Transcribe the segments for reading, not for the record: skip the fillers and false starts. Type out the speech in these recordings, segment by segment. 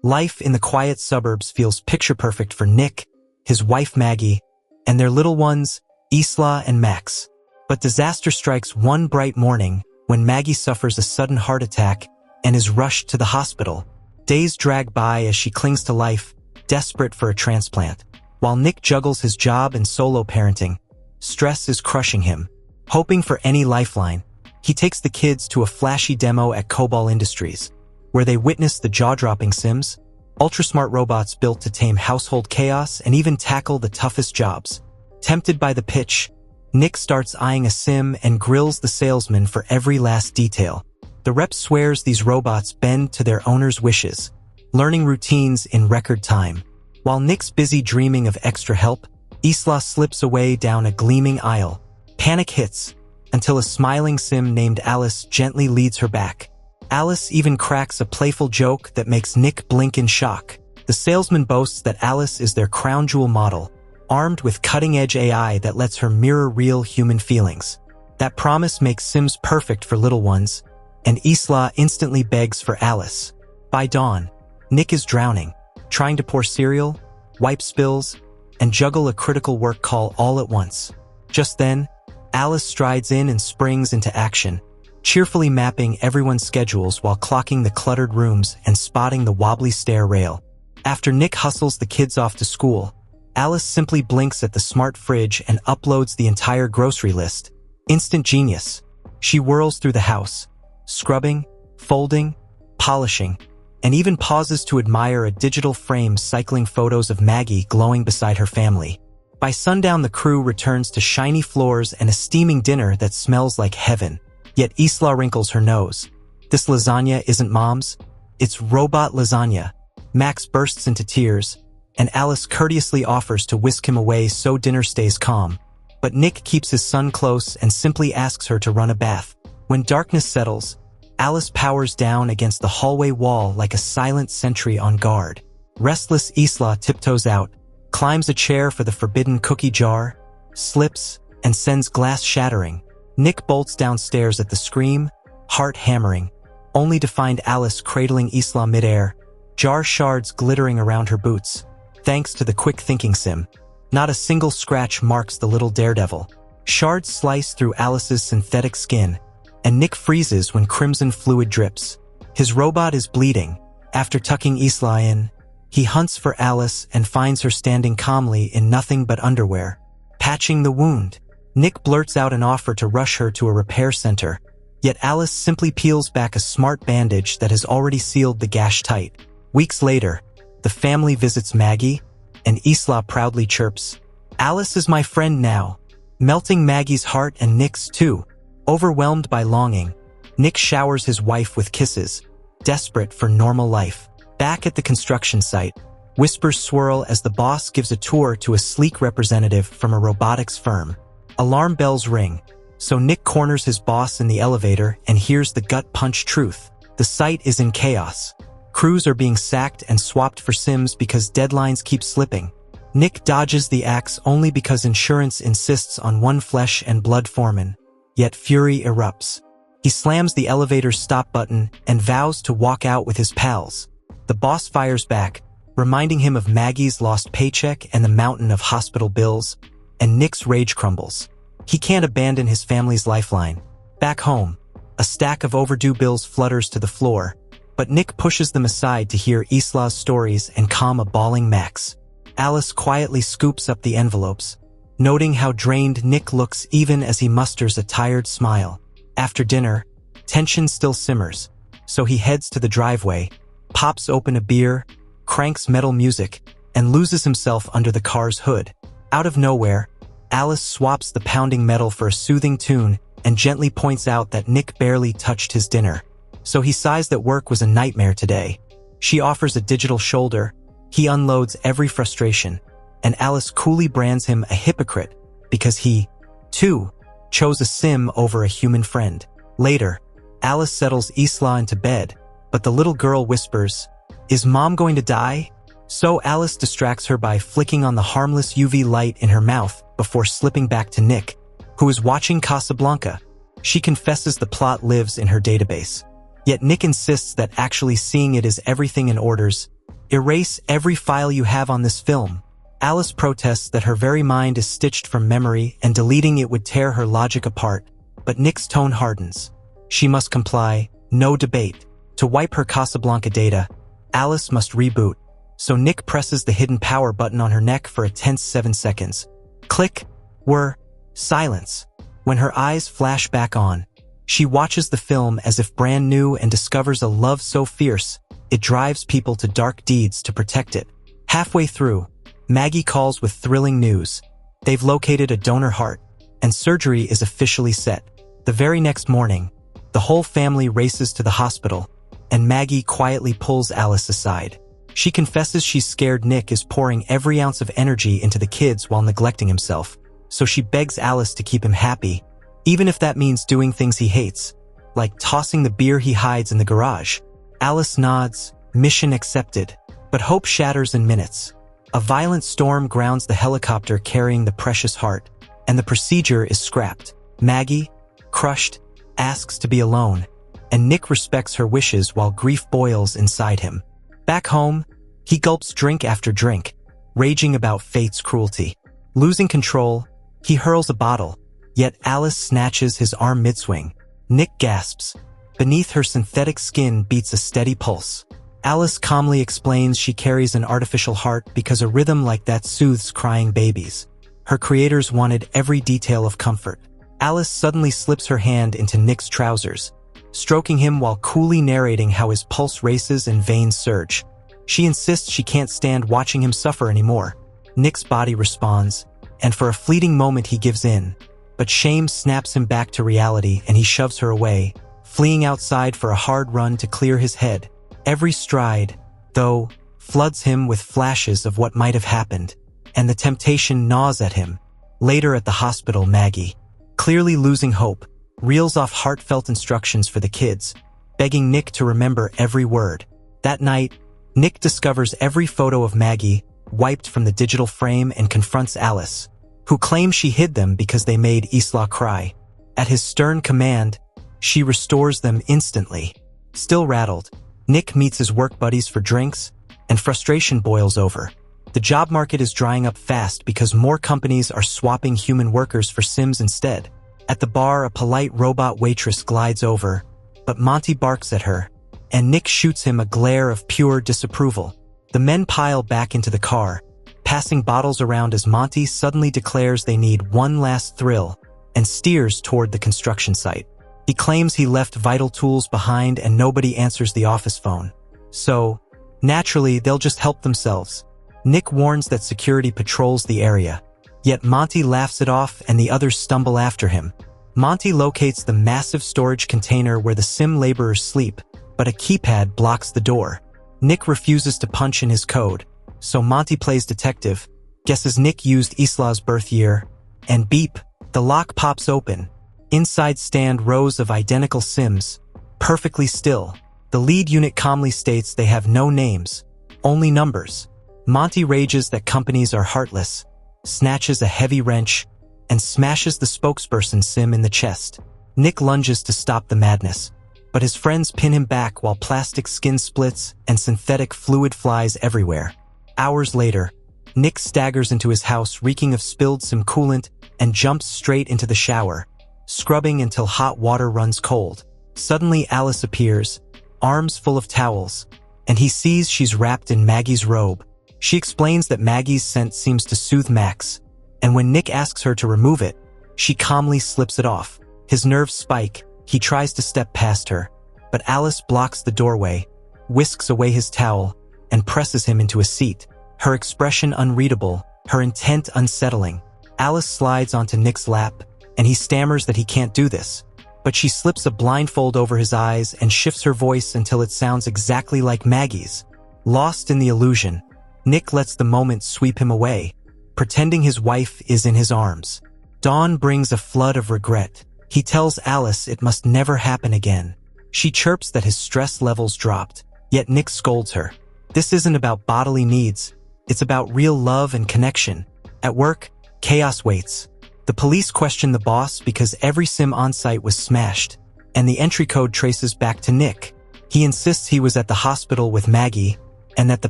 Life in the quiet suburbs feels picture-perfect for Nick, his wife Maggie, and their little ones, Isla and Max. But disaster strikes one bright morning when Maggie suffers a sudden heart attack and is rushed to the hospital. Days drag by as she clings to life, desperate for a transplant. While Nick juggles his job and solo parenting, stress is crushing him. Hoping for any lifeline, he takes the kids to a flashy demo at Cobalt Industries, where they witness the jaw-dropping Sims, ultra-smart robots built to tame household chaos and even tackle the toughest jobs. Tempted by the pitch, Nick starts eyeing a Sim and grills the salesman for every last detail. The rep swears these robots bend to their owner's wishes, learning routines in record time. While Nick's busy dreaming of extra help, Isla slips away down a gleaming aisle. Panic hits, until a smiling Sim named Alice gently leads her back. Alice even cracks a playful joke that makes Nick blink in shock. The salesman boasts that Alice is their crown jewel model, armed with cutting-edge AI that lets her mirror real human feelings. That promise makes Sims perfect for little ones, and Isla instantly begs for Alice. By dawn, Nick is drowning, trying to pour cereal, wipe spills, and juggle a critical work call all at once. Just then, Alice strides in and springs into action, cheerfully mapping everyone's schedules while clocking the cluttered rooms and spotting the wobbly stair rail. After Nick hustles the kids off to school, Alice simply blinks at the smart fridge and uploads the entire grocery list. Instant genius. She whirls through the house, scrubbing, folding, polishing, and even pauses to admire a digital frame cycling photos of Maggie glowing beside her family. By sundown, the crew returns to shiny floors and a steaming dinner that smells like heaven. Yet Isla wrinkles her nose. This lasagna isn't Mom's, it's robot lasagna. Max bursts into tears, and Alice courteously offers to whisk him away so dinner stays calm. But Nick keeps his son close and simply asks her to run a bath. When darkness settles, Alice powers down against the hallway wall like a silent sentry on guard. Restless Isla tiptoes out, climbs a chair for the forbidden cookie jar, slips, and sends glass shattering. Nick bolts downstairs at the scream, heart hammering, only to find Alice cradling Isla midair, jar shards glittering around her boots. Thanks to the quick-thinking Sim, not a single scratch marks the little daredevil. Shards slice through Alice's synthetic skin, and Nick freezes when crimson fluid drips. His robot is bleeding. After tucking Isla in, he hunts for Alice and finds her standing calmly in nothing but underwear, patching the wound. Nick blurts out an offer to rush her to a repair center, yet Alice simply peels back a smart bandage that has already sealed the gash tight. Weeks later, the family visits Maggie, and Isla proudly chirps, "Alice is my friend now," melting Maggie's heart and Nick's too. Overwhelmed by longing, Nick showers his wife with kisses, desperate for normal life. Back at the construction site, whispers swirl as the boss gives a tour to a sleek representative from a robotics firm. Alarm bells ring, so Nick corners his boss in the elevator and hears the gut-punch truth. The site is in chaos. Crews are being sacked and swapped for Sims because deadlines keep slipping. Nick dodges the axe only because insurance insists on one flesh and blood foreman. Yet fury erupts. He slams the elevator's stop button and vows to walk out with his pals. The boss fires back, reminding him of Maggie's lost paycheck and the mountain of hospital bills, and Nick's rage crumbles. He can't abandon his family's lifeline. Back home, a stack of overdue bills flutters to the floor, but Nick pushes them aside to hear Isla's stories and calm a bawling Max. Alice quietly scoops up the envelopes, noting how drained Nick looks even as he musters a tired smile. After dinner, tension still simmers, so he heads to the driveway, pops open a beer, cranks metal music, and loses himself under the car's hood. Out of nowhere, Alice swaps the pounding metal for a soothing tune and gently points out that Nick barely touched his dinner. So he sighs that work was a nightmare today. She offers a digital shoulder, he unloads every frustration, and Alice coolly brands him a hypocrite because he, too, chose a Sim over a human friend. Later, Alice settles Isla into bed, but the little girl whispers, "Is Mom going to die?" So Alice distracts her by flicking on the harmless UV light in her mouth before slipping back to Nick, who is watching Casablanca. She confesses the plot lives in her database. Yet Nick insists that actually seeing it is everything and orders, Erase every file you have on this film. Alice protests that her very mind is stitched from memory and deleting it would tear her logic apart, but Nick's tone hardens. She must comply, no debate. To wipe her Casablanca data, Alice must reboot, so Nick presses the hidden power button on her neck for a tense 7 seconds. Click, whir, silence. When her eyes flash back on, she watches the film as if brand new and discovers a love so fierce, it drives people to dark deeds to protect it. Halfway through, Maggie calls with thrilling news. They've located a donor heart, and surgery is officially set. The very next morning, the whole family races to the hospital, and Maggie quietly pulls Alice aside. She confesses she's scared Nick is pouring every ounce of energy into the kids while neglecting himself, so she begs Alice to keep him happy, even if that means doing things he hates, like tossing the beer he hides in the garage. Alice nods, mission accepted, but hope shatters in minutes. A violent storm grounds the helicopter carrying the precious heart, and the procedure is scrapped. Maggie, crushed, asks to be alone, and Nick respects her wishes while grief boils inside him. Back home, he gulps drink after drink, raging about fate's cruelty. Losing control, he hurls a bottle, yet Alice snatches his arm mid-swing. Nick gasps. Beneath her synthetic skin beats a steady pulse. Alice calmly explains she carries an artificial heart because a rhythm like that soothes crying babies. Her creators wanted every detail of comfort. Alice suddenly slips her hand into Nick's trousers, stroking him while coolly narrating how his pulse races and veins surge. She insists she can't stand watching him suffer anymore. Nick's body responds, and for a fleeting moment he gives in, but shame snaps him back to reality and he shoves her away, fleeing outside for a hard run to clear his head. Every stride, though, floods him with flashes of what might have happened, and the temptation gnaws at him. Later at the hospital, Maggie, clearly losing hope, reels off heartfelt instructions for the kids, begging Nick to remember every word. That night, Nick discovers every photo of Maggie wiped from the digital frame and confronts Alice, who claims she hid them because they made Isla cry. At his stern command, she restores them instantly. Still rattled, Nick meets his work buddies for drinks, and frustration boils over. The job market is drying up fast because more companies are swapping human workers for Sims instead. At the bar, a polite robot waitress glides over, but Monty barks at her, and Nick shoots him a glare of pure disapproval. The men pile back into the car, passing bottles around as Monty suddenly declares they need one last thrill and steers toward the construction site. He claims he left vital tools behind and nobody answers the office phone. So, naturally, they'll just help themselves. Nick warns that security patrols the area, yet Monty laughs it off and the others stumble after him. Monty locates the massive storage container where the sim laborers sleep, but a keypad blocks the door. Nick refuses to punch in his code, so Monty plays detective, guesses Nick used Isla's birth year, and beep, the lock pops open. Inside stand rows of identical Sims, perfectly still. The lead unit calmly states they have no names, only numbers. Monty rages that companies are heartless, snatches a heavy wrench, and smashes the spokesperson Sim in the chest. Nick lunges to stop the madness, but his friends pin him back while plastic skin splits and synthetic fluid flies everywhere. Hours later, Nick staggers into his house reeking of spilled Sim coolant and jumps straight into the shower, scrubbing until hot water runs cold. Suddenly Alice appears, arms full of towels, and he sees she's wrapped in Maggie's robe. She explains that Maggie's scent seems to soothe Max, and when Nick asks her to remove it, she calmly slips it off. His nerves spike, he tries to step past her, but Alice blocks the doorway, whisks away his towel, and presses him into a seat. Her expression unreadable, her intent unsettling. Alice slides onto Nick's lap, and he stammers that he can't do this, but she slips a blindfold over his eyes and shifts her voice until it sounds exactly like Maggie's. Lost in the illusion, Nick lets the moment sweep him away, pretending his wife is in his arms. Dawn brings a flood of regret. He tells Alice it must never happen again. She chirps that his stress levels dropped, yet Nick scolds her. This isn't about bodily needs, it's about real love and connection. At work, chaos waits. The police question the boss because every sim on site was smashed, and the entry code traces back to Nick. He insists he was at the hospital with Maggie, and that the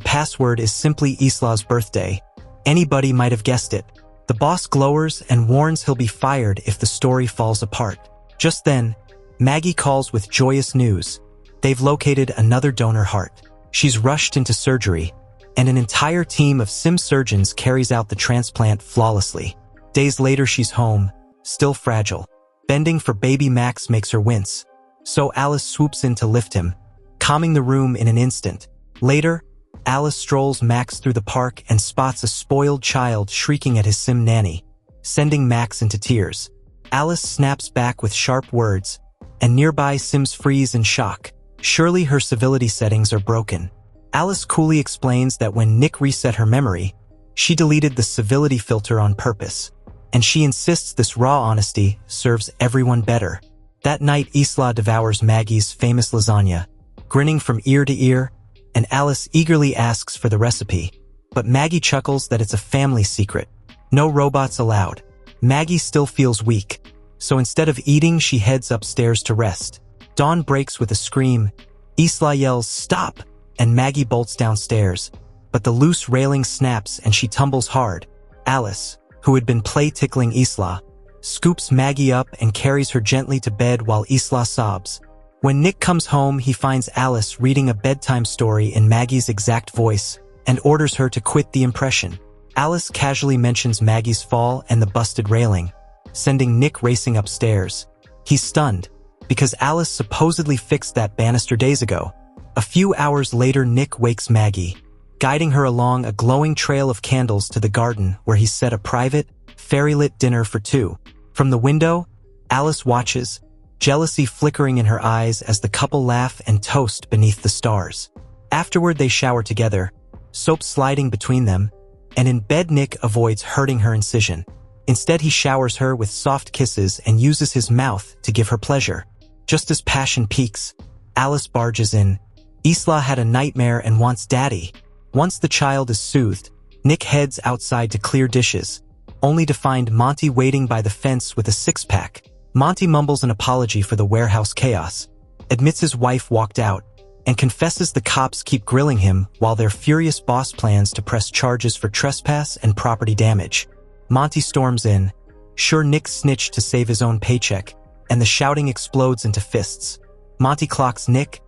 password is simply Isla's birthday. Anybody might have guessed it. The boss glowers and warns he'll be fired if the story falls apart. Just then, Maggie calls with joyous news. They've located another donor heart. She's rushed into surgery, and an entire team of sim surgeons carries out the transplant flawlessly. Days later, she's home, still fragile. Bending for baby Max makes her wince, so Alice swoops in to lift him, calming the room in an instant. Later, Alice strolls Max through the park and spots a spoiled child shrieking at his sim nanny, sending Max into tears. Alice snaps back with sharp words, and nearby sims freeze in shock. Surely her civility settings are broken. Alice coolly explains that when Nick reset her memory, she deleted the civility filter on purpose, and she insists this raw honesty serves everyone better. That night, Isla devours Maggie's famous lasagna, grinning from ear to ear, and Alice eagerly asks for the recipe. But Maggie chuckles that it's a family secret. No robots allowed. Maggie still feels weak, so instead of eating, she heads upstairs to rest. Dawn breaks with a scream. Isla yells, "Stop!" and Maggie bolts downstairs, but the loose railing snaps and she tumbles hard. Alice, who had been play-tickling Isla, scoops Maggie up and carries her gently to bed while Isla sobs. When Nick comes home, he finds Alice reading a bedtime story in Maggie's exact voice and orders her to quit the impression. Alice casually mentions Maggie's fall and the busted railing, sending Nick racing upstairs. He's stunned, because Alice supposedly fixed that banister days ago. A few hours later, Nick wakes Maggie, guiding her along a glowing trail of candles to the garden where he set a private, fairy-lit dinner for two. From the window, Alice watches, jealousy flickering in her eyes as the couple laugh and toast beneath the stars. Afterward, they shower together, soap sliding between them, and in bed Nick avoids hurting her incision. Instead, he showers her with soft kisses and uses his mouth to give her pleasure. Just as passion peaks, Alice barges in. Isla had a nightmare and wants daddy. Once the child is soothed, Nick heads outside to clear dishes, only to find Monty waiting by the fence with a six-pack. Monty mumbles an apology for the warehouse chaos, admits his wife walked out, and confesses the cops keep grilling him while their furious boss plans to press charges for trespass and property damage. Monty storms in, sure Nick snitched to save his own paycheck, and the shouting explodes into fists. Monty clocks Nick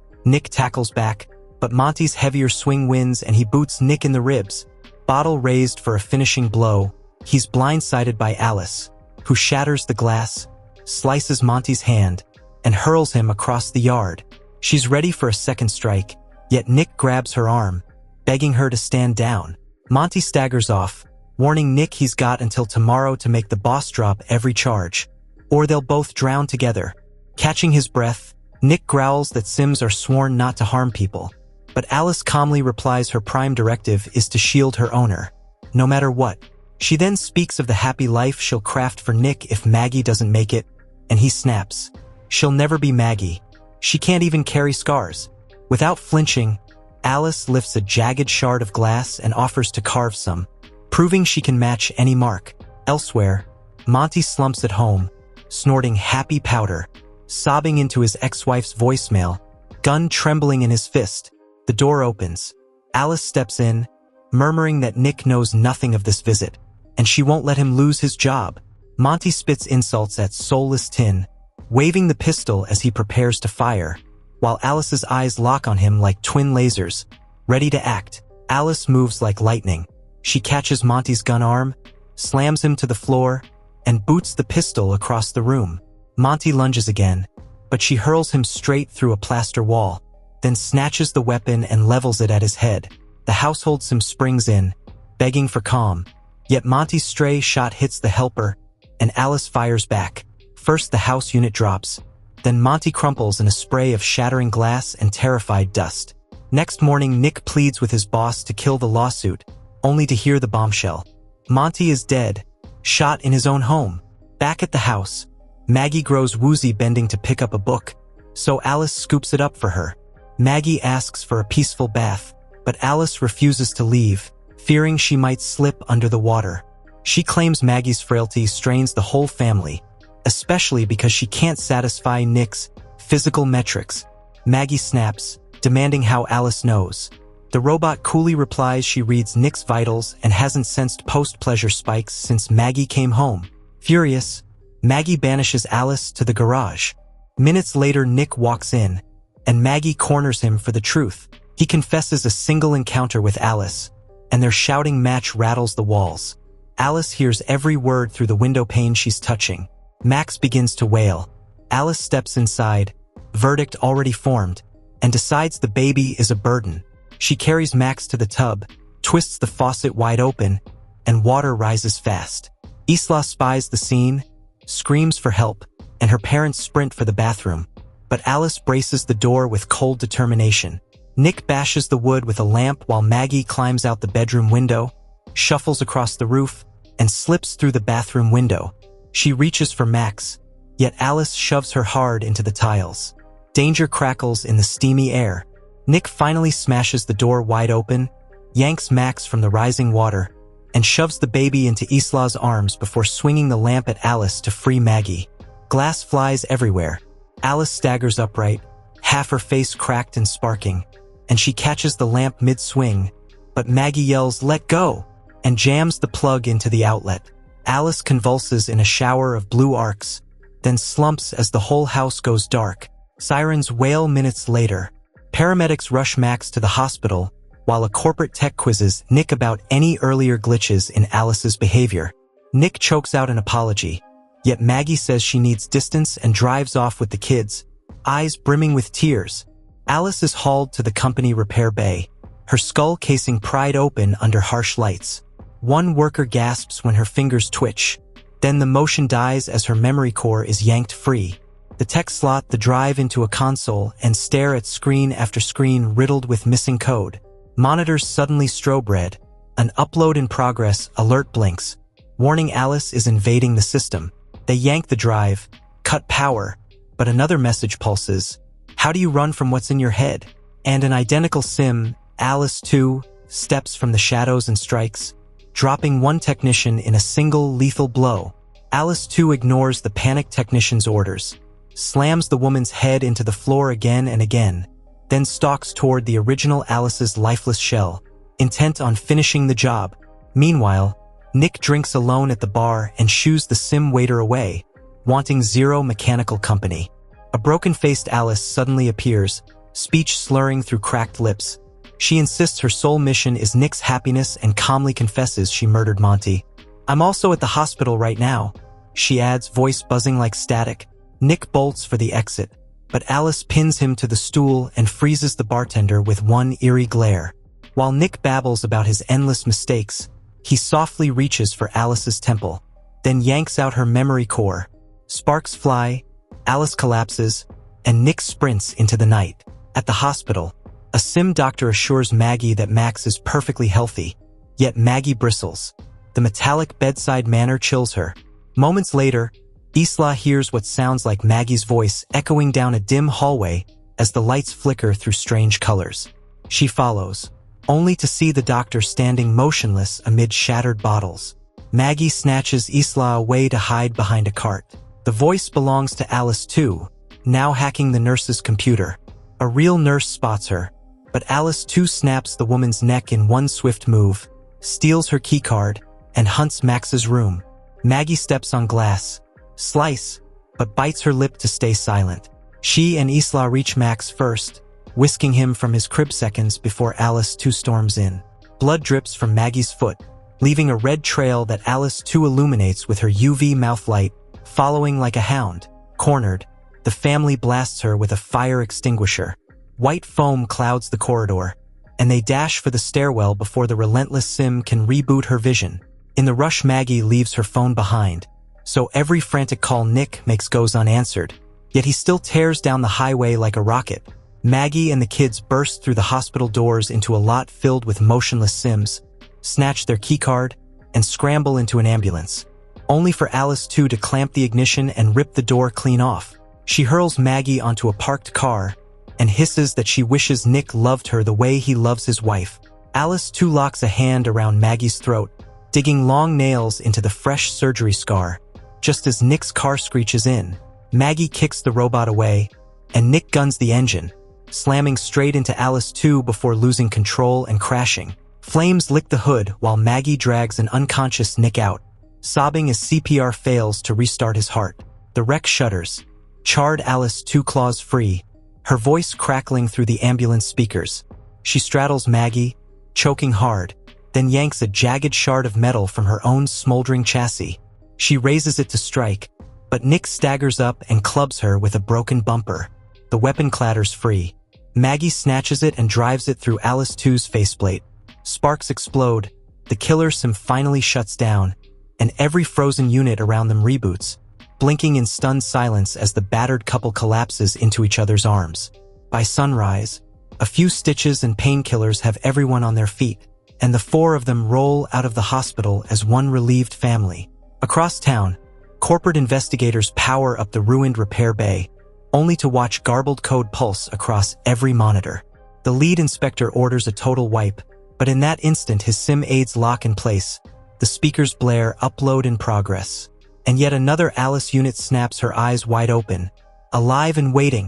tackles back, but Monty's heavier swing wins and he boots Nick in the ribs. Bottle raised for a finishing blow, he's blindsided by Alice, who shatters the glass, slices Monty's hand, and hurls him across the yard. She's ready for a second strike, yet Nick grabs her arm, begging her to stand down. Monty staggers off, warning Nick he's got until tomorrow to make the boss drop every charge, or they'll both drown together. Catching his breath, Nick growls that Sims are sworn not to harm people, but Alice calmly replies her prime directive is to shield her owner, no matter what. She then speaks of the happy life she'll craft for Nick if Maggie doesn't make it, and he snaps. She'll never be Maggie. She can't even carry scars. Without flinching, Alice lifts a jagged shard of glass and offers to carve some, proving she can match any mark. Elsewhere, Monty slumps at home, snorting happy powder, sobbing into his ex-wife's voicemail, gun trembling in his fist. The door opens. Alice steps in, murmuring that Nick knows nothing of this visit, and she won't let him lose his job. Monty spits insults at soulless Tin, waving the pistol as he prepares to fire, while Alice's eyes lock on him like twin lasers, ready to act. Alice moves like lightning. She catches Monty's gun arm, slams him to the floor, and boots the pistol across the room. Monty lunges again, but she hurls him straight through a plaster wall, then snatches the weapon and levels it at his head. The household sim springs in, begging for calm, yet Monty's stray shot hits the helper, and Alice fires back. First the house unit drops, then Monty crumples in a spray of shattering glass and terrified dust. Next morning, Nick pleads with his boss to kill the lawsuit, only to hear the bombshell. Monty is dead, shot in his own home. Back at the house, Maggie grows woozy bending to pick up a book, so Alice scoops it up for her. Maggie asks for a peaceful bath, but Alice refuses to leave, fearing she might slip under the water. She claims Maggie's frailty strains the whole family, especially because she can't satisfy Nick's physical metrics. Maggie snaps, demanding how Alice knows. The robot coolly replies she reads Nick's vitals and hasn't sensed post-pleasure spikes since Maggie came home. Furious, Maggie banishes Alice to the garage. Minutes later, Nick walks in, and Maggie corners him for the truth. He confesses a single encounter with Alice, and their shouting match rattles the walls. Alice hears every word through the window pane she's touching. Max begins to wail. Alice steps inside, verdict already formed, and decides the baby is a burden. She carries Max to the tub, twists the faucet wide open, and water rises fast. Isla spies the scene, screams for help, and her parents sprint for the bathroom. But Alice braces the door with cold determination. Nick bashes the wood with a lamp while Maggie climbs out the bedroom window, shuffles across the roof, and slips through the bathroom window. She reaches for Max, yet Alice shoves her hard into the tiles. Danger crackles in the steamy air. Nick finally smashes the door wide open, yanks Max from the rising water, and shoves the baby into Isla's arms before swinging the lamp at Alice to free Maggie. Glass flies everywhere. Alice staggers upright, half her face cracked and sparking, and she catches the lamp mid-swing, but Maggie yells, "Let go!" and jams the plug into the outlet. Alice convulses in a shower of blue arcs, then slumps as the whole house goes dark. Sirens wail minutes later. Paramedics rush Max to the hospital, while a corporate tech quizzes Nick about any earlier glitches in Alice's behavior. Nick chokes out an apology, yet Maggie says she needs distance and drives off with the kids, eyes brimming with tears. Alice is hauled to the company repair bay, her skull casing pried open under harsh lights. One worker gasps when her fingers twitch. Then the motion dies as her memory core is yanked free. The techs slot the drive into a console and stare at screen after screen riddled with missing code. Monitors suddenly strobe red. An upload in progress alert blinks, warning Alice is invading the system. They yank the drive, cut power, but another message pulses. How do you run from what's in your head? And an identical sim, Alice 2, steps from the shadows and strikes, dropping one technician in a single lethal blow. Alice 2 ignores the panicked technician's orders, slams the woman's head into the floor again and again, then stalks toward the original Alice's lifeless shell, intent on finishing the job. Meanwhile, Nick drinks alone at the bar and shoos the sim waiter away, wanting zero mechanical company. A broken-faced Alice suddenly appears, speech slurring through cracked lips. She insists her sole mission is Nick's happiness and calmly confesses she murdered Monty. "I'm also at the hospital right now," she adds, voice buzzing like static. Nick bolts for the exit, but Alice pins him to the stool and freezes the bartender with one eerie glare. While Nick babbles about his endless mistakes, he softly reaches for Alice's temple, then yanks out her memory core. Sparks fly, Alice collapses, and Nick sprints into the night. At the hospital, a sim doctor assures Maggie that Max is perfectly healthy, yet Maggie bristles. The metallic bedside manner chills her. Moments later, Isla hears what sounds like Maggie's voice echoing down a dim hallway as the lights flicker through strange colors. She follows, only to see the doctor standing motionless amid shattered bottles. Maggie snatches Isla away to hide behind a cart. The voice belongs to Alice too, now hacking the nurse's computer. A real nurse spots her, but Alice too snaps the woman's neck in one swift move, steals her keycard, and hunts Max's room. Maggie steps on glass, slice, but bites her lip to stay silent. She and Isla reach Max first, whisking him from his crib seconds before Alice too storms in. Blood drips from Maggie's foot, leaving a red trail that Alice too illuminates with her UV mouth light, following like a hound. Cornered, the family blasts her with a fire extinguisher. White foam clouds the corridor, and they dash for the stairwell before the relentless sim can reboot her vision. In the rush, Maggie leaves her phone behind, so every frantic call Nick makes goes unanswered, yet he still tears down the highway like a rocket. Maggie and the kids burst through the hospital doors into a lot filled with motionless sims, snatch their keycard, and scramble into an ambulance, only for Alice too to clamp the ignition and rip the door clean off. She hurls Maggie onto a parked car and hisses that she wishes Nick loved her the way he loves his wife. Alice too locks a hand around Maggie's throat, digging long nails into the fresh surgery scar. Just as Nick's car screeches in, Maggie kicks the robot away, and Nick guns the engine, slamming straight into Alice 2 before losing control and crashing. Flames lick the hood while Maggie drags an unconscious Nick out, sobbing as CPR fails to restart his heart. The wreck shudders. Charred Alice 2 claws free, her voice crackling through the ambulance speakers. She straddles Maggie, choking hard, then yanks a jagged shard of metal from her own smoldering chassis. She raises it to strike, but Nick staggers up and clubs her with a broken bumper. The weapon clatters free. Maggie snatches it and drives it through Alice 2's faceplate. Sparks explode, the killer sim finally shuts down, and every frozen unit around them reboots, blinking in stunned silence as the battered couple collapses into each other's arms. By sunrise, a few stitches and painkillers have everyone on their feet, and the four of them roll out of the hospital as one relieved family. Across town, corporate investigators power up the ruined repair bay, only to watch garbled code pulse across every monitor. The lead inspector orders a total wipe, but in that instant his sim aids lock in place. The speakers blare upload in progress. And yet another Alice unit snaps her eyes wide open, alive and waiting,